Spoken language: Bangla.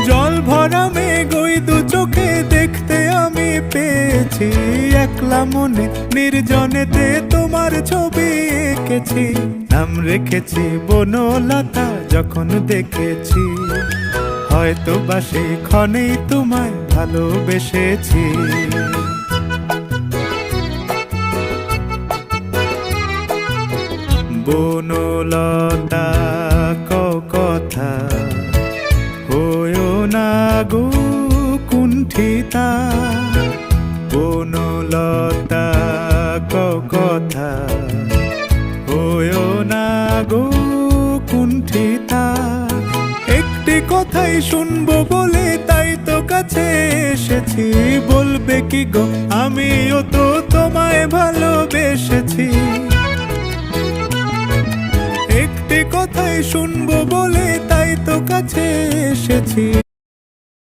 জল ভরা মেঘ ওই দু চোখে দেখতে আমি পেয়েছি, একলা মনে নির্জনেতে তোমার ছবি এঁকেছি। নাম রেখেছি বনলতা যখন দেখেছি, হয়তো বা সেই ক্ষণেই তোমায় ভালোবেসেছি। বনলতা কথা হয়ো না গো কুণ্ঠিতা, বনলতা কথা হয়ো না গো কুণ্ঠিতা। একটি কথাই শুনবো বলে তাই তো কাছে এসেছি, বলবে কি গো আমিও তো তোমায় ভালোবেসেছি। একটি কথাই শুনবো বলে তাই তো কাছে এসেছি,